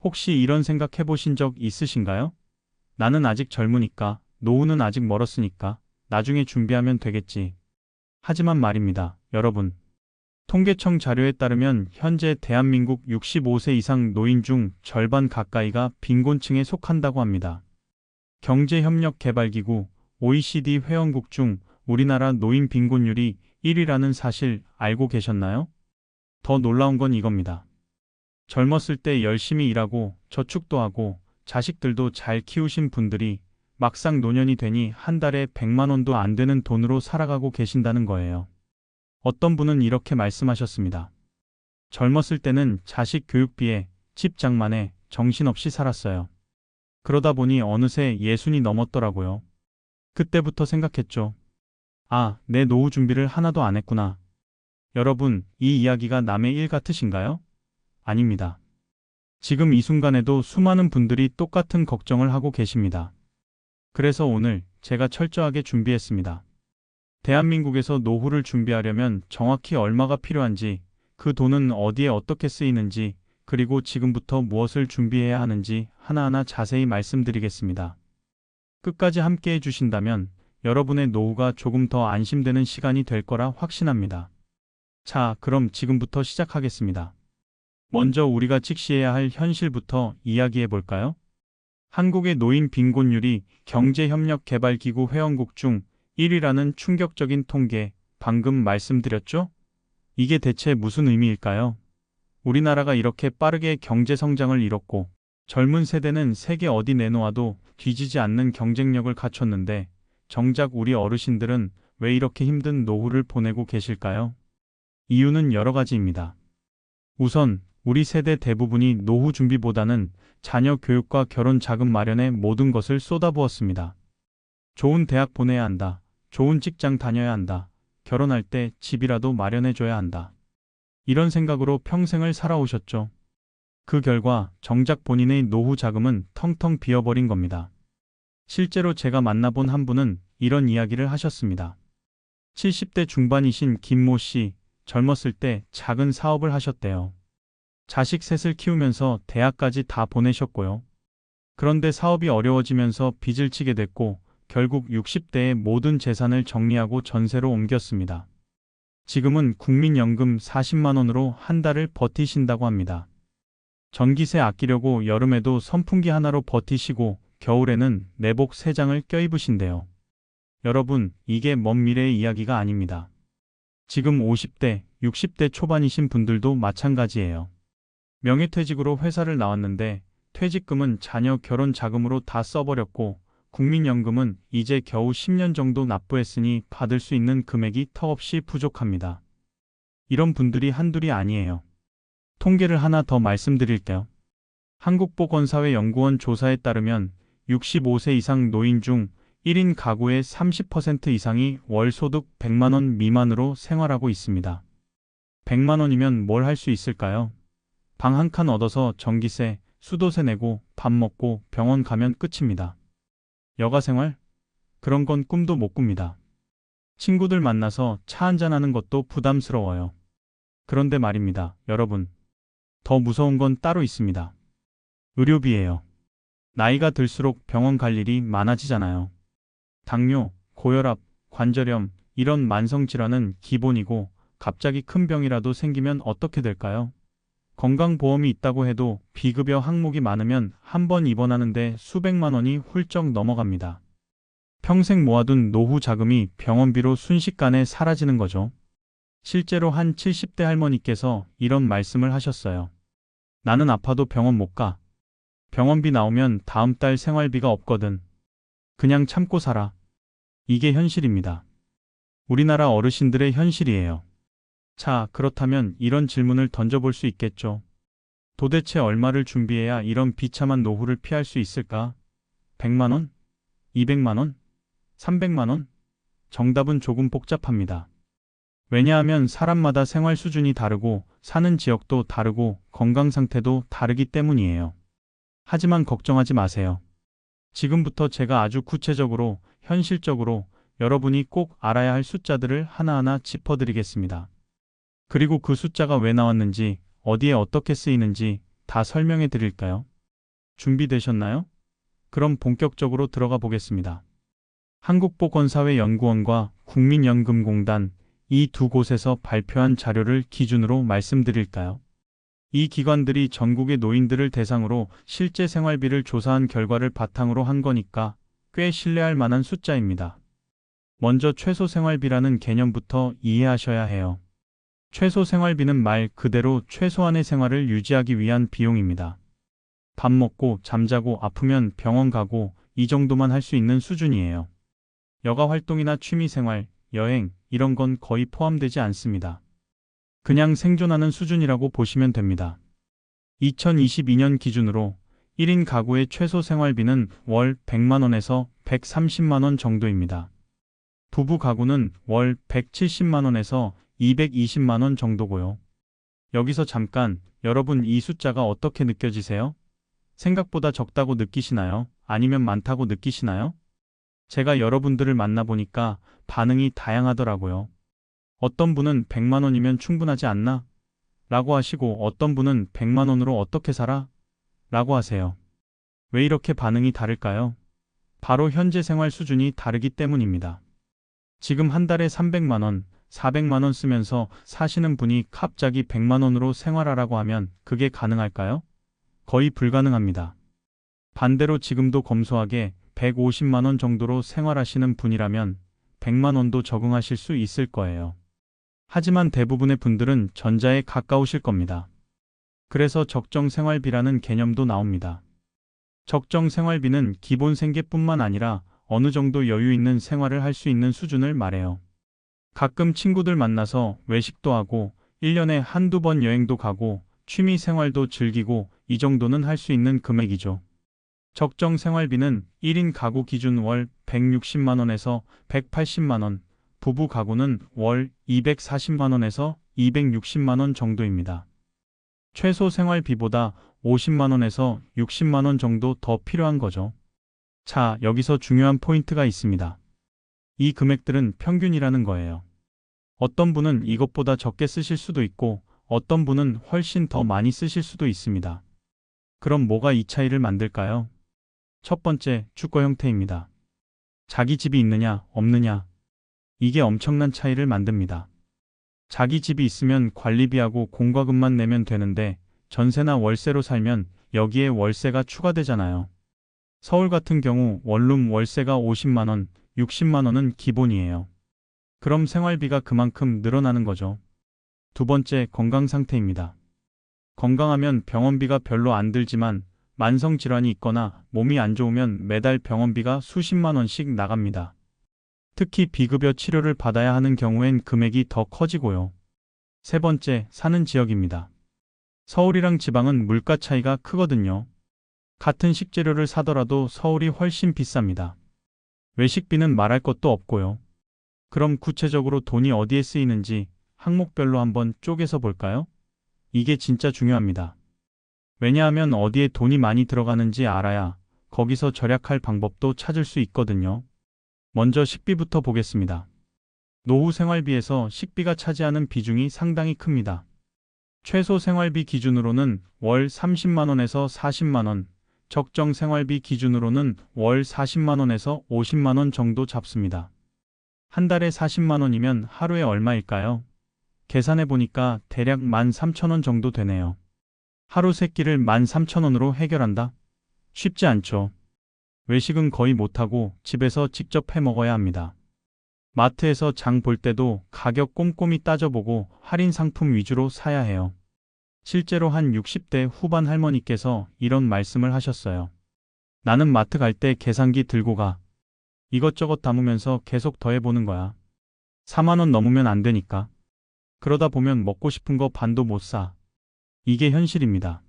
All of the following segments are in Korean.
혹시 이런 생각 해보신 적 있으신가요? 나는 아직 젊으니까, 노후는 아직 멀었으니까, 나중에 준비하면 되겠지. 하지만 말입니다, 여러분. 통계청 자료에 따르면 현재 대한민국 65세 이상 노인 중 절반 가까이가 빈곤층에 속한다고 합니다. 경제협력개발기구 OECD 회원국 중 우리나라 노인 빈곤율이 1위라는 사실 알고 계셨나요? 더 놀라운 건 이겁니다. 젊었을 때 열심히 일하고 저축도 하고 자식들도 잘 키우신 분들이 막상 노년이 되니 한 달에 100만 원도 안 되는 돈으로 살아가고 계신다는 거예요. 어떤 분은 이렇게 말씀하셨습니다. 젊었을 때는 자식 교육비에 집 장만에 정신없이 살았어요. 그러다 보니 어느새 60이 넘었더라고요. 그때부터 생각했죠. 아, 내 노후 준비를 하나도 안 했구나. 여러분, 이 이야기가 남의 일 같으신가요? 아닙니다. 지금 이 순간에도 수많은 분들이 똑같은 걱정을 하고 계십니다. 그래서 오늘 제가 철저하게 준비했습니다. 대한민국에서 노후를 준비하려면 정확히 얼마가 필요한지, 그 돈은 어디에 어떻게 쓰이는지, 그리고 지금부터 무엇을 준비해야 하는지 하나하나 자세히 말씀드리겠습니다. 끝까지 함께 해주신다면 여러분의 노후가 조금 더 안심되는 시간이 될 거라 확신합니다. 자, 그럼 지금부터 시작하겠습니다. 먼저 우리가 직시해야 할 현실부터 이야기해 볼까요? 한국의 노인 빈곤율이 경제협력개발기구 회원국 중 1위라는 충격적인 통계, 방금 말씀드렸죠? 이게 대체 무슨 의미일까요? 우리나라가 이렇게 빠르게 경제 성장을 이뤘고 젊은 세대는 세계 어디 내놓아도 뒤지지 않는 경쟁력을 갖췄는데 정작 우리 어르신들은 왜 이렇게 힘든 노후를 보내고 계실까요? 이유는 여러 가지입니다. 우선 우리 세대 대부분이 노후 준비보다는 자녀 교육과 결혼 자금 마련에 모든 것을 쏟아부었습니다. 좋은 대학 보내야 한다. 좋은 직장 다녀야 한다. 결혼할 때 집이라도 마련해줘야 한다. 이런 생각으로 평생을 살아오셨죠. 그 결과 정작 본인의 노후 자금은 텅텅 비어버린 겁니다. 실제로 제가 만나본 한 분은 이런 이야기를 하셨습니다. 70대 중반이신 김모 씨, 젊었을 때 작은 사업을 하셨대요. 자식 셋을 키우면서 대학까지 다 보내셨고요. 그런데 사업이 어려워지면서 빚을 지게 됐고 결국 60대에 모든 재산을 정리하고 전세로 옮겼습니다. 지금은 국민연금 40만 원으로 한 달을 버티신다고 합니다. 전기세 아끼려고 여름에도 선풍기 하나로 버티시고 겨울에는 내복 3장을 껴입으신대요. 여러분, 이게 먼 미래의 이야기가 아닙니다. 지금 50대, 60대 초반이신 분들도 마찬가지예요. 명예퇴직으로 회사를 나왔는데 퇴직금은 자녀 결혼 자금으로 다 써버렸고 국민연금은 이제 겨우 10년 정도 납부했으니 받을 수 있는 금액이 턱없이 부족합니다. 이런 분들이 한둘이 아니에요. 통계를 하나 더 말씀드릴게요. 한국보건사회연구원 조사에 따르면 65세 이상 노인 중 1인 가구의 30% 이상이 월 소득 100만 원 미만으로 생활하고 있습니다. 100만 원이면 뭘 할 수 있을까요? 방 한 칸 얻어서 전기세, 수도세 내고 밥 먹고 병원 가면 끝입니다. 여가생활? 그런 건 꿈도 못 꿉니다. 친구들 만나서 차 한잔하는 것도 부담스러워요. 그런데 말입니다, 여러분. 더 무서운 건 따로 있습니다. 의료비예요. 나이가 들수록 병원 갈 일이 많아지잖아요. 당뇨, 고혈압, 관절염, 이런 만성질환은 기본이고 갑자기 큰 병이라도 생기면 어떻게 될까요? 건강보험이 있다고 해도 비급여 항목이 많으면 한 번 입원하는데 수백만 원이 훌쩍 넘어갑니다. 평생 모아둔 노후 자금이 병원비로 순식간에 사라지는 거죠. 실제로 한 70대 할머니께서 이런 말씀을 하셨어요. 나는 아파도 병원 못 가. 병원비 나오면 다음 달 생활비가 없거든. 그냥 참고 살아. 이게 현실입니다. 우리나라 어르신들의 현실이에요. 자, 그렇다면 이런 질문을 던져볼 수 있겠죠. 도대체 얼마를 준비해야 이런 비참한 노후를 피할 수 있을까? 100만 원? 200만 원? 300만 원? 정답은 조금 복잡합니다. 왜냐하면 사람마다 생활 수준이 다르고 사는 지역도 다르고 건강 상태도 다르기 때문이에요. 하지만 걱정하지 마세요. 지금부터 제가 아주 구체적으로, 현실적으로 여러분이 꼭 알아야 할 숫자들을 하나하나 짚어드리겠습니다. 그리고 그 숫자가 왜 나왔는지, 어디에 어떻게 쓰이는지 다 설명해 드릴까요? 준비되셨나요? 그럼 본격적으로 들어가 보겠습니다. 한국보건사회연구원과 국민연금공단 이 두 곳에서 발표한 자료를 기준으로 말씀드릴까요? 이 기관들이 전국의 노인들을 대상으로 실제 생활비를 조사한 결과를 바탕으로 한 거니까 꽤 신뢰할 만한 숫자입니다. 먼저 최소 생활비라는 개념부터 이해하셔야 해요. 최소 생활비는 말 그대로 최소한의 생활을 유지하기 위한 비용입니다. 밥 먹고 잠자고 아프면 병원 가고 이 정도만 할 수 있는 수준이에요. 여가 활동이나 취미 생활, 여행 이런 건 거의 포함되지 않습니다. 그냥 생존하는 수준이라고 보시면 됩니다. 2022년 기준으로 1인 가구의 최소 생활비는 월 100만 원에서 130만 원 정도입니다. 부부 가구는 월 170만 원에서 220만 원 정도고요. 여기서 잠깐, 여러분 이 숫자가 어떻게 느껴지세요? 생각보다 적다고 느끼시나요? 아니면 많다고 느끼시나요? 제가 여러분들을 만나보니까 반응이 다양하더라고요. 어떤 분은 100만 원이면 충분하지 않나? 라고 하시고 어떤 분은 100만 원으로 어떻게 살아? 라고 하세요. 왜 이렇게 반응이 다를까요? 바로 현재 생활 수준이 다르기 때문입니다. 지금 한 달에 300만 원, 400만 원 쓰면서 사시는 분이 갑자기 100만 원으로 생활하라고 하면 그게 가능할까요? 거의 불가능합니다. 반대로 지금도 검소하게 150만 원 정도로 생활하시는 분이라면 100만 원도 적응하실 수 있을 거예요. 하지만 대부분의 분들은 전자에 가까우실 겁니다. 그래서 적정 생활비라는 개념도 나옵니다. 적정 생활비는 기본 생계뿐만 아니라 어느 정도 여유 있는 생활을 할 수 있는 수준을 말해요. 가끔 친구들 만나서 외식도 하고 1년에 한두 번 여행도 가고 취미 생활도 즐기고 이 정도는 할 수 있는 금액이죠. 적정 생활비는 1인 가구 기준 월 160만 원에서 180만 원, 부부 가구는 월 240만 원에서 260만 원 정도입니다. 최소 생활비보다 50만 원에서 60만 원 정도 더 필요한 거죠. 자, 여기서 중요한 포인트가 있습니다. 이 금액들은 평균이라는 거예요. 어떤 분은 이것보다 적게 쓰실 수도 있고 어떤 분은 훨씬 더 많이 쓰실 수도 있습니다. 그럼 뭐가 이 차이를 만들까요? 첫 번째, 주거 형태입니다. 자기 집이 있느냐, 없느냐. 이게 엄청난 차이를 만듭니다. 자기 집이 있으면 관리비하고 공과금만 내면 되는데 전세나 월세로 살면 여기에 월세가 추가되잖아요. 서울 같은 경우 원룸 월세가 50만 원, 60만 원은 기본이에요. 그럼 생활비가 그만큼 늘어나는 거죠. 두 번째, 건강 상태입니다. 건강하면 병원비가 별로 안 들지만 만성질환이 있거나 몸이 안 좋으면 매달 병원비가 수십만 원씩 나갑니다. 특히 비급여 치료를 받아야 하는 경우엔 금액이 더 커지고요. 세 번째, 사는 지역입니다. 서울이랑 지방은 물가 차이가 크거든요. 같은 식재료를 사더라도 서울이 훨씬 비쌉니다. 외식비는 말할 것도 없고요. 그럼 구체적으로 돈이 어디에 쓰이는지 항목별로 한번 쪼개서 볼까요? 이게 진짜 중요합니다. 왜냐하면 어디에 돈이 많이 들어가는지 알아야 거기서 절약할 방법도 찾을 수 있거든요. 먼저 식비부터 보겠습니다. 노후 생활비에서 식비가 차지하는 비중이 상당히 큽니다. 최소 생활비 기준으로는 월 30만 원에서 40만 원, 적정 생활비 기준으로는 월 40만 원에서 50만 원 정도 잡습니다. 한 달에 40만 원이면 하루에 얼마일까요? 계산해 보니까 대략 13,000원 정도 되네요. 하루 세 끼를 13,000원으로 해결한다? 쉽지 않죠. 외식은 거의 못하고 집에서 직접 해 먹어야 합니다. 마트에서 장 볼 때도 가격 꼼꼼히 따져보고 할인 상품 위주로 사야 해요. 실제로 한 60대 후반 할머니께서 이런 말씀을 하셨어요. 나는 마트 갈 때 계산기 들고 가. 이것저것 담으면서 계속 더해보는 거야. 4만 원 넘으면 안 되니까. 그러다 보면 먹고 싶은 거 반도 못 사. 이게 현실입니다.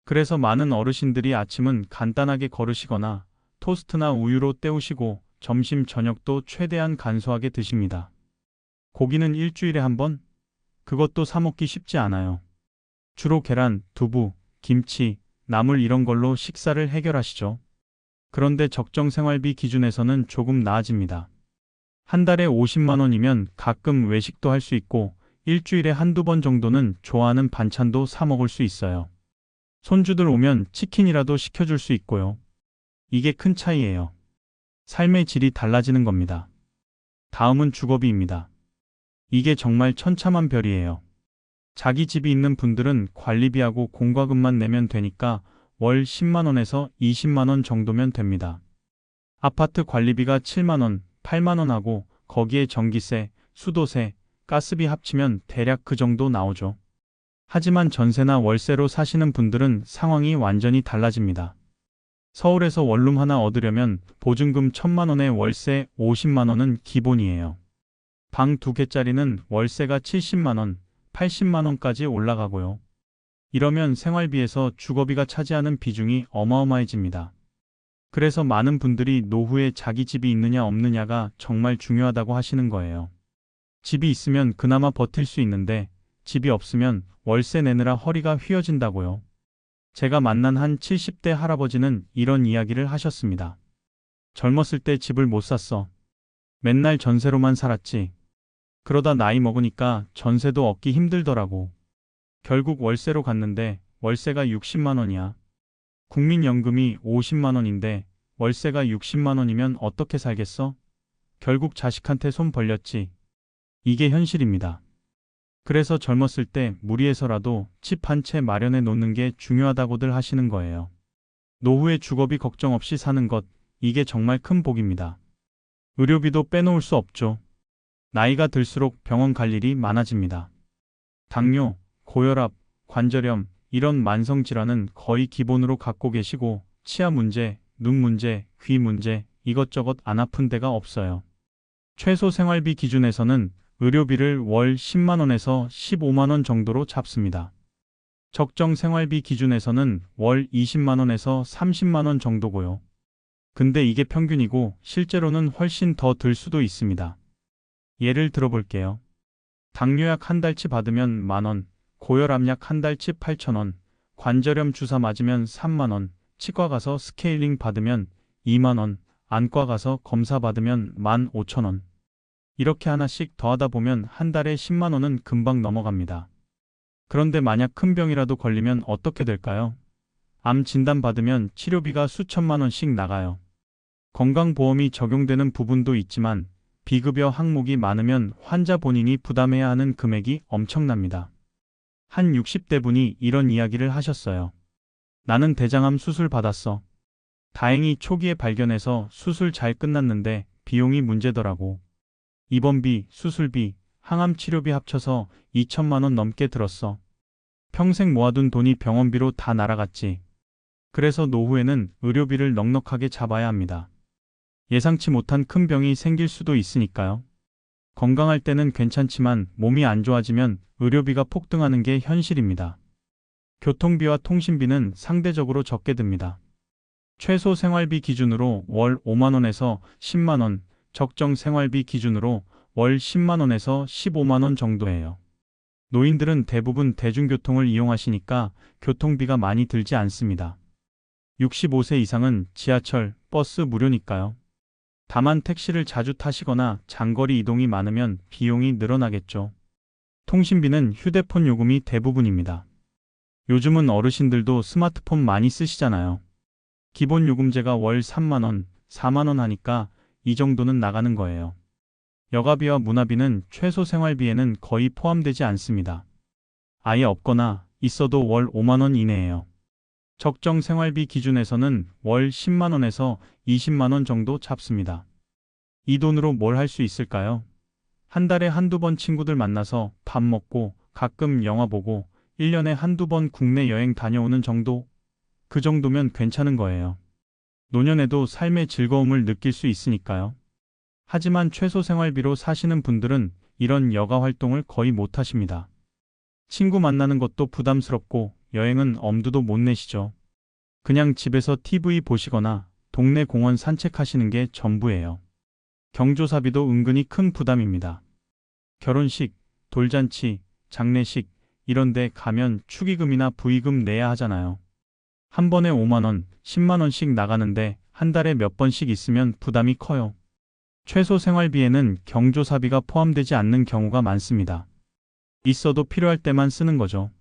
그래서 많은 어르신들이 아침은 간단하게 거르시거나 토스트나 우유로 때우시고 점심 저녁도 최대한 간소하게 드십니다. 고기는 일주일에 한 번? 그것도 사 먹기 쉽지 않아요. 주로 계란, 두부, 김치, 나물 이런 걸로 식사를 해결하시죠. 그런데 적정 생활비 기준에서는 조금 나아집니다. 한 달에 50만 원이면 가끔 외식도 할 수 있고 일주일에 한두 번 정도는 좋아하는 반찬도 사 먹을 수 있어요. 손주들 오면 치킨이라도 시켜줄 수 있고요. 이게 큰 차이예요. 삶의 질이 달라지는 겁니다. 다음은 주거비입니다. 이게 정말 천차만별이에요. 자기 집이 있는 분들은 관리비하고 공과금만 내면 되니까 월 10만 원에서 20만 원 정도면 됩니다. 아파트 관리비가 7만 원, 8만 원 하고 거기에 전기세, 수도세, 가스비 합치면 대략 그 정도 나오죠. 하지만 전세나 월세로 사시는 분들은 상황이 완전히 달라집니다. 서울에서 원룸 하나 얻으려면 보증금 1,000만 원에 월세 50만 원은 기본이에요. 방 2개짜리는 월세가 70만 원, 80만 원까지 올라가고요. 이러면 생활비에서 주거비가 차지하는 비중이 어마어마해집니다. 그래서 많은 분들이 노후에 자기 집이 있느냐 없느냐가 정말 중요하다고 하시는 거예요. 집이 있으면 그나마 버틸 수 있는데 집이 없으면 월세 내느라 허리가 휘어진다고요. 제가 만난 한 70대 할아버지는 이런 이야기를 하셨습니다. 젊었을 때 집을 못 샀어. 맨날 전세로만 살았지. 그러다 나이 먹으니까 전세도 얻기 힘들더라고. 결국 월세로 갔는데 월세가 60만 원이야. 국민연금이 50만 원인데 월세가 60만 원이면 어떻게 살겠어? 결국 자식한테 손 벌렸지. 이게 현실입니다. 그래서 젊었을 때 무리해서라도 집 한 채 마련해 놓는 게 중요하다고들 하시는 거예요. 노후에 주거비 걱정 없이 사는 것, 이게 정말 큰 복입니다. 의료비도 빼놓을 수 없죠. 나이가 들수록 병원 갈 일이 많아집니다. 당뇨, 고혈압, 관절염, 이런 만성질환은 거의 기본으로 갖고 계시고 치아 문제, 눈 문제, 귀 문제, 이것저것 안 아픈 데가 없어요. 최소 생활비 기준에서는 의료비를 월 10만 원에서 15만 원 정도로 잡습니다. 적정 생활비 기준에서는 월 20만 원에서 30만 원 정도고요. 근데 이게 평균이고 실제로는 훨씬 더 들 수도 있습니다. 예를 들어볼게요. 당뇨약 한 달치 받으면 만 원, 고혈압약 한 달치 8천 원, 관절염 주사 맞으면 3만 원, 치과 가서 스케일링 받으면 2만 원, 안과 가서 검사 받으면 15,000원. 이렇게 하나씩 더하다 보면 한 달에 10만 원은 금방 넘어갑니다. 그런데 만약 큰 병이라도 걸리면 어떻게 될까요? 암 진단 받으면 치료비가 수천만 원씩 나가요. 건강보험이 적용되는 부분도 있지만 비급여 항목이 많으면 환자 본인이 부담해야 하는 금액이 엄청납니다. 한 60대 분이 이런 이야기를 하셨어요. 나는 대장암 수술 받았어. 다행히 초기에 발견해서 수술 잘 끝났는데 비용이 문제더라고. 입원비, 수술비, 항암 치료비 합쳐서 2천만 원 넘게 들었어. 평생 모아둔 돈이 병원비로 다 날아갔지. 그래서 노후에는 의료비를 넉넉하게 잡아야 합니다. 예상치 못한 큰 병이 생길 수도 있으니까요. 건강할 때는 괜찮지만 몸이 안 좋아지면 의료비가 폭등하는 게 현실입니다. 교통비와 통신비는 상대적으로 적게 듭니다. 최소 생활비 기준으로 월 5만 원에서 10만 원, 적정 생활비 기준으로 월 10만 원에서 15만 원 정도예요. 노인들은 대부분 대중교통을 이용하시니까 교통비가 많이 들지 않습니다. 65세 이상은 지하철, 버스 무료니까요. 다만 택시를 자주 타시거나 장거리 이동이 많으면 비용이 늘어나겠죠. 통신비는 휴대폰 요금이 대부분입니다. 요즘은 어르신들도 스마트폰 많이 쓰시잖아요. 기본 요금제가 월 3만 원, 4만 원 하니까 이 정도는 나가는 거예요. 여가비와 문화비는 최소 생활비에는 거의 포함되지 않습니다. 아예 없거나 있어도 월 5만 원 이내예요. 적정 생활비 기준에서는 월 10만 원에서 20만 원 정도 잡습니다. 이 돈으로 뭘 할 수 있을까요? 한 달에 한두 번 친구들 만나서 밥 먹고 가끔 영화 보고 1년에 한두 번 국내 여행 다녀오는 정도? 그 정도면 괜찮은 거예요. 노년에도 삶의 즐거움을 느낄 수 있으니까요. 하지만 최소 생활비로 사시는 분들은 이런 여가 활동을 거의 못 하십니다. 친구 만나는 것도 부담스럽고 여행은 엄두도 못 내시죠. 그냥 집에서 TV 보시거나 동네 공원 산책하시는 게 전부예요. 경조사비도 은근히 큰 부담입니다. 결혼식, 돌잔치, 장례식 이런 데 가면 축의금이나 부의금 내야 하잖아요. 한 번에 5만 원, 10만 원씩 나가는데 한 달에 몇 번씩 있으면 부담이 커요. 최소 생활비에는 경조사비가 포함되지 않는 경우가 많습니다. 있어도 필요할 때만 쓰는 거죠.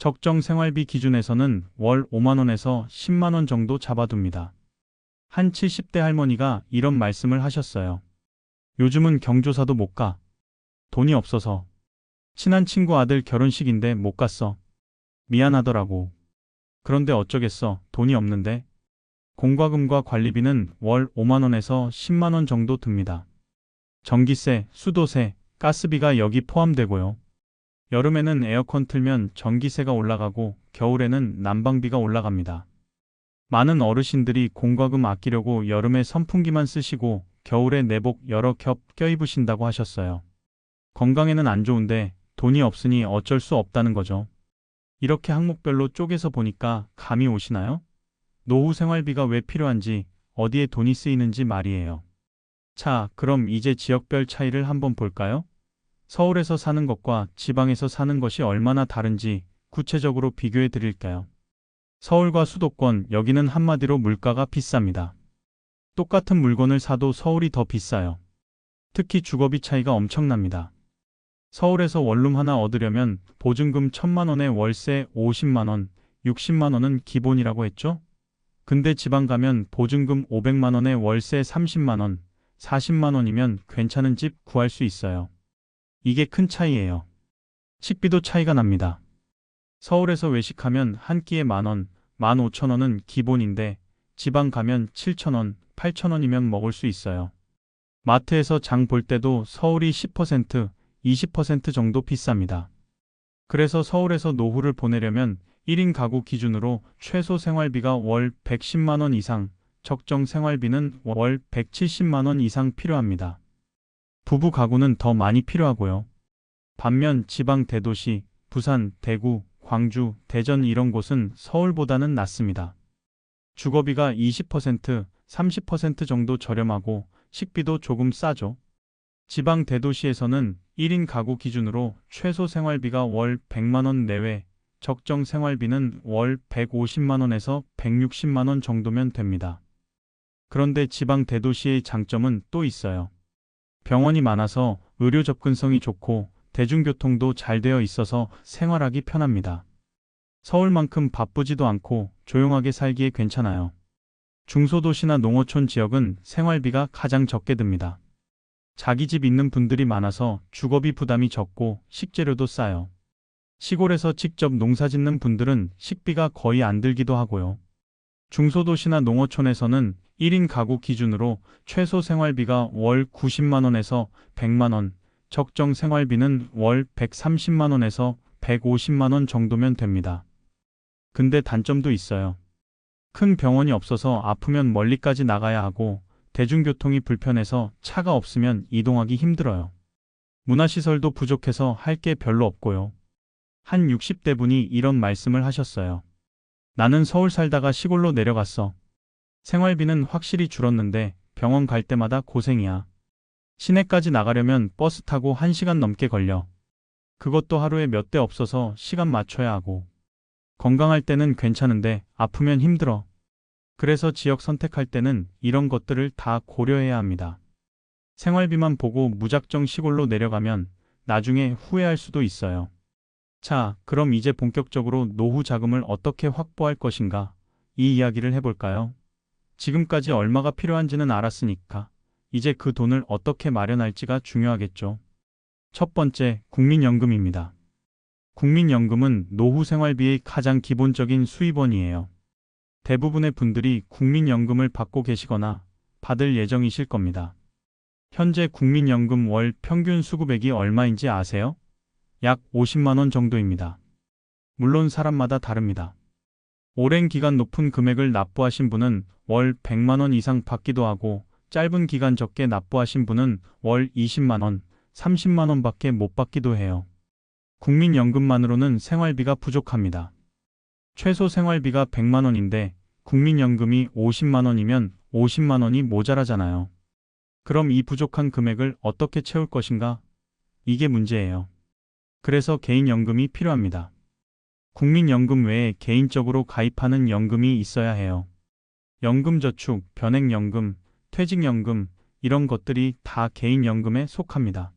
적정 생활비 기준에서는 월 5만 원에서 10만 원 정도 잡아둡니다. 한 70대 할머니가 이런 말씀을 하셨어요. 요즘은 경조사도 못 가. 돈이 없어서. 친한 친구 아들 결혼식인데 못 갔어. 미안하더라고. 그런데 어쩌겠어. 돈이 없는데. 공과금과 관리비는 월 5만 원에서 10만 원 정도 듭니다. 전기세, 수도세, 가스비가 여기 포함되고요. 여름에는 에어컨 틀면 전기세가 올라가고 겨울에는 난방비가 올라갑니다. 많은 어르신들이 공과금 아끼려고 여름에 선풍기만 쓰시고 겨울에 내복 여러 겹 껴입으신다고 하셨어요. 건강에는 안 좋은데 돈이 없으니 어쩔 수 없다는 거죠. 이렇게 항목별로 쪼개서 보니까 감이 오시나요? 노후 생활비가 왜 필요한지, 어디에 돈이 쓰이는지 말이에요. 자, 그럼 이제 지역별 차이를 한번 볼까요? 서울에서 사는 것과 지방에서 사는 것이 얼마나 다른지 구체적으로 비교해 드릴까요? 서울과 수도권, 여기는 한마디로 물가가 비쌉니다. 똑같은 물건을 사도 서울이 더 비싸요. 특히 주거비 차이가 엄청납니다. 서울에서 원룸 하나 얻으려면 보증금 1,000만 원에 월세 50만 원, 60만 원은 기본이라고 했죠? 근데 지방 가면 보증금 500만 원에 월세 30만 원, 40만 원이면 괜찮은 집 구할 수 있어요. 이게 큰 차이예요. 식비도 차이가 납니다. 서울에서 외식하면 한 끼에 만 원, 15,000원은 기본인데 지방 가면 7,000원, 8,000원이면 먹을 수 있어요. 마트에서 장 볼 때도 서울이 10%, 20% 정도 비쌉니다. 그래서 서울에서 노후를 보내려면 1인 가구 기준으로 최소 생활비가 월 110만 원 이상, 적정 생활비는 월 170만 원 이상 필요합니다. 부부 가구는 더 많이 필요하고요. 반면 지방 대도시, 부산, 대구, 광주, 대전 이런 곳은 서울보다는 낮습니다. 주거비가 20%, 30% 정도 저렴하고 식비도 조금 싸죠. 지방 대도시에서는 1인 가구 기준으로 최소 생활비가 월 100만 원 내외, 적정 생활비는 월 150만 원에서 160만 원 정도면 됩니다. 그런데 지방 대도시의 장점은 또 있어요. 병원이 많아서 의료 접근성이 좋고 대중교통도 잘 되어 있어서 생활하기 편합니다. 서울만큼 바쁘지도 않고 조용하게 살기에 괜찮아요. 중소도시나 농어촌 지역은 생활비가 가장 적게 듭니다. 자기 집 있는 분들이 많아서 주거비 부담이 적고 식재료도 싸요. 시골에서 직접 농사 짓는 분들은 식비가 거의 안 들기도 하고요. 중소도시나 농어촌에서는 1인 가구 기준으로 최소 생활비가 월 90만 원에서 100만 원, 적정 생활비는 월 130만 원에서 150만 원 정도면 됩니다. 근데 단점도 있어요. 큰 병원이 없어서 아프면 멀리까지 나가야 하고 대중교통이 불편해서 차가 없으면 이동하기 힘들어요. 문화시설도 부족해서 할 게 별로 없고요. 한 60대 분이 이런 말씀을 하셨어요. 나는 서울 살다가 시골로 내려갔어. 생활비는 확실히 줄었는데 병원 갈 때마다 고생이야. 시내까지 나가려면 버스 타고 1시간 넘게 걸려. 그것도 하루에 몇 대 없어서 시간 맞춰야 하고. 건강할 때는 괜찮은데 아프면 힘들어. 그래서 지역 선택할 때는 이런 것들을 다 고려해야 합니다. 생활비만 보고 무작정 시골로 내려가면 나중에 후회할 수도 있어요. 자, 그럼 이제 본격적으로 노후 자금을 어떻게 확보할 것인가? 이 이야기를 해볼까요? 지금까지 얼마가 필요한지는 알았으니까 이제 그 돈을 어떻게 마련할지가 중요하겠죠. 첫 번째, 국민연금입니다. 국민연금은 노후 생활비의 가장 기본적인 수입원이에요. 대부분의 분들이 국민연금을 받고 계시거나 받을 예정이실 겁니다. 현재 국민연금 월 평균 수급액이 얼마인지 아세요? 약 50만 원 정도입니다. 물론 사람마다 다릅니다. 오랜 기간 높은 금액을 납부하신 분은 월 100만 원 이상 받기도 하고 짧은 기간 적게 납부하신 분은 월 20만 원, 30만 원밖에 못 받기도 해요. 국민연금만으로는 생활비가 부족합니다. 최소 생활비가 100만 원인데 국민연금이 50만 원이면 50만 원이 모자라잖아요. 그럼 이 부족한 금액을 어떻게 채울 것인가? 이게 문제예요. 그래서 개인연금이 필요합니다. 국민연금 외에 개인적으로 가입하는 연금이 있어야 해요. 연금저축, 변액연금, 퇴직연금 이런 것들이 다 개인연금에 속합니다.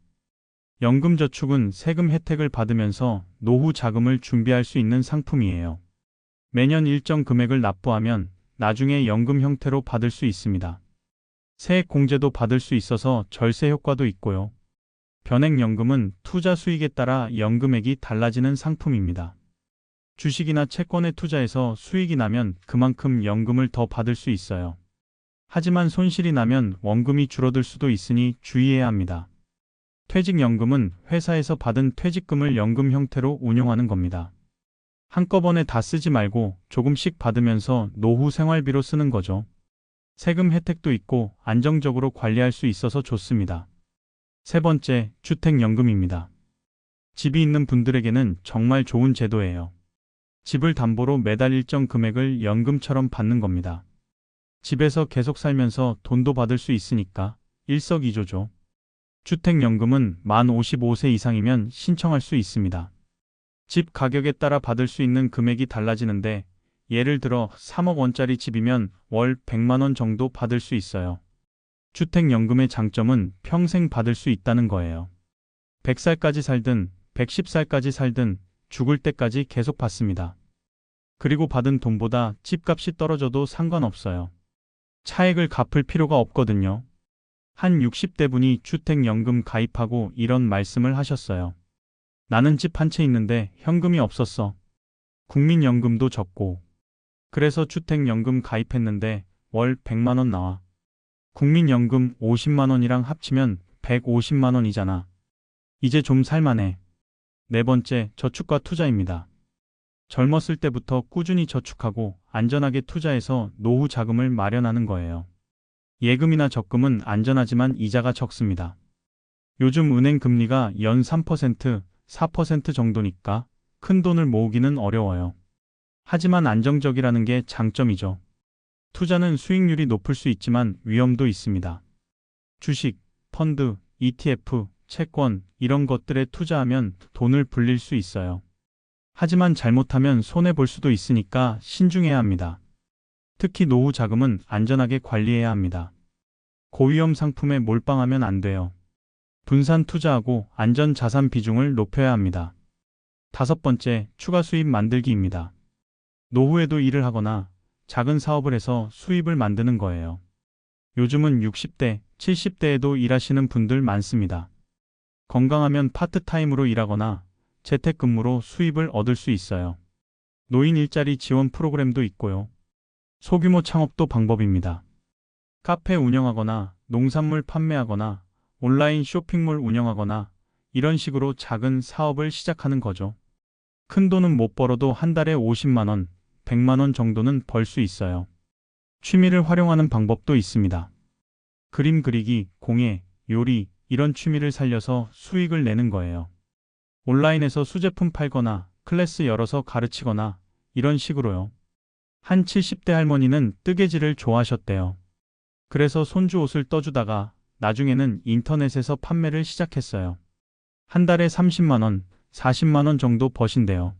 연금저축은 세금 혜택을 받으면서 노후 자금을 준비할 수 있는 상품이에요. 매년 일정 금액을 납부하면 나중에 연금 형태로 받을 수 있습니다. 세액 공제도 받을 수 있어서 절세 효과도 있고요. 변액연금은 투자 수익에 따라 연금액이 달라지는 상품입니다. 주식이나 채권에 투자해서 수익이 나면 그만큼 연금을 더 받을 수 있어요. 하지만 손실이 나면 원금이 줄어들 수도 있으니 주의해야 합니다. 퇴직연금은 회사에서 받은 퇴직금을 연금 형태로 운용하는 겁니다. 한꺼번에 다 쓰지 말고 조금씩 받으면서 노후 생활비로 쓰는 거죠. 세금 혜택도 있고 안정적으로 관리할 수 있어서 좋습니다. 세 번째, 주택연금입니다. 집이 있는 분들에게는 정말 좋은 제도예요. 집을 담보로 매달 일정 금액을 연금처럼 받는 겁니다. 집에서 계속 살면서 돈도 받을 수 있으니까 일석이조죠. 주택연금은 만 55세 이상이면 신청할 수 있습니다. 집 가격에 따라 받을 수 있는 금액이 달라지는데 예를 들어 3억 원짜리 집이면 월 100만 원 정도 받을 수 있어요. 주택연금의 장점은 평생 받을 수 있다는 거예요. 100살까지 살든 110살까지 살든 죽을 때까지 계속 받습니다. 그리고 받은 돈보다 집값이 떨어져도 상관없어요. 차액을 갚을 필요가 없거든요. 한 60대 분이 주택연금 가입하고 이런 말씀을 하셨어요. 나는 집 한 채 있는데 현금이 없었어. 국민연금도 적고. 그래서 주택연금 가입했는데 월 100만 원 나와. 국민연금 50만 원이랑 합치면 150만 원이잖아. 이제 좀 살만해. 네 번째, 저축과 투자입니다. 젊었을 때부터 꾸준히 저축하고 안전하게 투자해서 노후 자금을 마련하는 거예요. 예금이나 적금은 안전하지만 이자가 적습니다. 요즘 은행 금리가 연 3%, 4% 정도니까 큰 돈을 모으기는 어려워요. 하지만 안정적이라는 게 장점이죠. 투자는 수익률이 높을 수 있지만 위험도 있습니다. 주식, 펀드, ETF, 채권 이런 것들에 투자하면 돈을 불릴 수 있어요. 하지만 잘못하면 손해볼 수도 있으니까 신중해야 합니다. 특히 노후 자금은 안전하게 관리해야 합니다. 고위험 상품에 몰빵하면 안 돼요. 분산 투자하고 안전 자산 비중을 높여야 합니다. 다섯 번째, 추가 수입 만들기입니다. 노후에도 일을 하거나 작은 사업을 해서 수입을 만드는 거예요. 요즘은 60대, 70대에도 일하시는 분들 많습니다. 건강하면 파트타임으로 일하거나 재택근무로 수입을 얻을 수 있어요. 노인 일자리 지원 프로그램도 있고요. 소규모 창업도 방법입니다. 카페 운영하거나 농산물 판매하거나 온라인 쇼핑몰 운영하거나 이런 식으로 작은 사업을 시작하는 거죠. 큰 돈은 못 벌어도 한 달에 50만 원, 100만 원 정도는 벌 수 있어요. 취미를 활용하는 방법도 있습니다. 그림 그리기, 공예, 요리 이런 취미를 살려서 수익을 내는 거예요. 온라인에서 수제품 팔거나 클래스 열어서 가르치거나 이런 식으로요. 한 70대 할머니는 뜨개질을 좋아하셨대요. 그래서 손주 옷을 떠주다가 나중에는 인터넷에서 판매를 시작했어요. 한 달에 30만 원, 40만 원 정도 버신대요.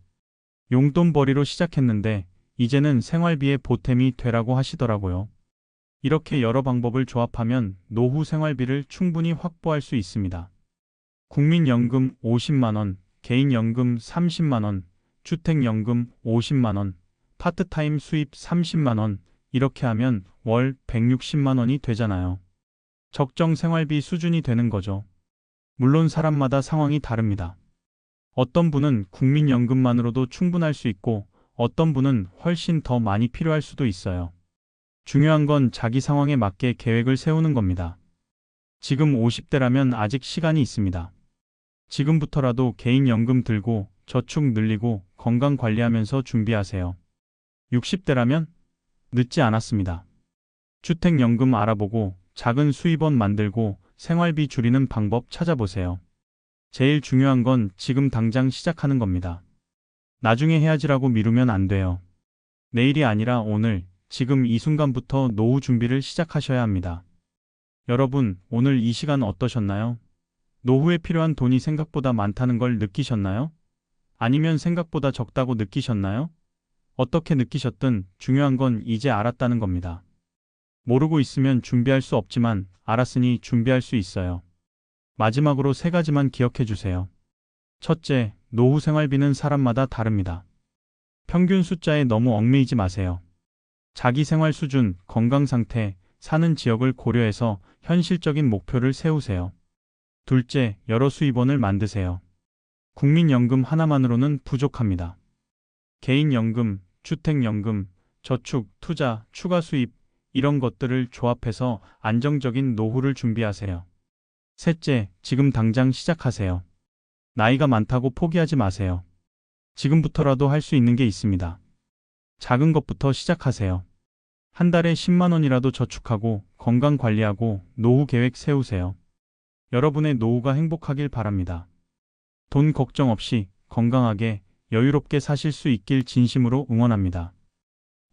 용돈벌이로 시작했는데 이제는 생활비의 보탬이 되라고 하시더라고요. 이렇게 여러 방법을 조합하면 노후 생활비를 충분히 확보할 수 있습니다. 국민연금 50만 원, 개인연금 30만 원, 주택연금 50만 원, 파트타임 수입 30만 원, 이렇게 하면 월 160만 원이 되잖아요. 적정 생활비 수준이 되는 거죠. 물론 사람마다 상황이 다릅니다. 어떤 분은 국민연금만으로도 충분할 수 있고 어떤 분은 훨씬 더 많이 필요할 수도 있어요. 중요한 건 자기 상황에 맞게 계획을 세우는 겁니다. 지금 50대라면 아직 시간이 있습니다. 지금부터라도 개인연금 들고 저축 늘리고 건강 관리하면서 준비하세요. 60대라면 늦지 않았습니다. 주택연금 알아보고 작은 수입원 만들고 생활비 줄이는 방법 찾아보세요. 제일 중요한 건 지금 당장 시작하는 겁니다. 나중에 해야지라고 미루면 안 돼요. 내일이 아니라 오늘, 지금 이 순간부터 노후 준비를 시작하셔야 합니다. 여러분, 오늘 이 시간 어떠셨나요? 노후에 필요한 돈이 생각보다 많다는 걸 느끼셨나요? 아니면 생각보다 적다고 느끼셨나요? 어떻게 느끼셨든 중요한 건 이제 알았다는 겁니다. 모르고 있으면 준비할 수 없지만 알았으니 준비할 수 있어요. 마지막으로 세 가지만 기억해 주세요. 첫째, 노후 생활비는 사람마다 다릅니다. 평균 숫자에 너무 얽매이지 마세요. 자기 생활 수준, 건강 상태, 사는 지역을 고려해서 현실적인 목표를 세우세요. 둘째, 여러 수입원을 만드세요. 국민연금 하나만으로는 부족합니다. 개인연금, 주택연금, 저축, 투자, 추가 수입, 이런 것들을 조합해서 안정적인 노후를 준비하세요. 셋째, 지금 당장 시작하세요. 나이가 많다고 포기하지 마세요. 지금부터라도 할 수 있는 게 있습니다. 작은 것부터 시작하세요. 한 달에 10만 원이라도 저축하고 건강 관리하고 노후 계획 세우세요. 여러분의 노후가 행복하길 바랍니다. 돈 걱정 없이 건강하게 여유롭게 사실 수 있길 진심으로 응원합니다.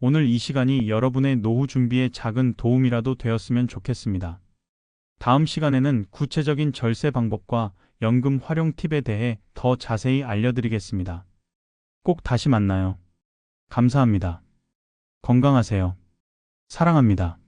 오늘 이 시간이 여러분의 노후 준비에 작은 도움이라도 되었으면 좋겠습니다. 다음 시간에는 구체적인 절세 방법과 연금 활용 팁에 대해 더 자세히 알려드리겠습니다. 꼭 다시 만나요. 감사합니다. 건강하세요. 사랑합니다.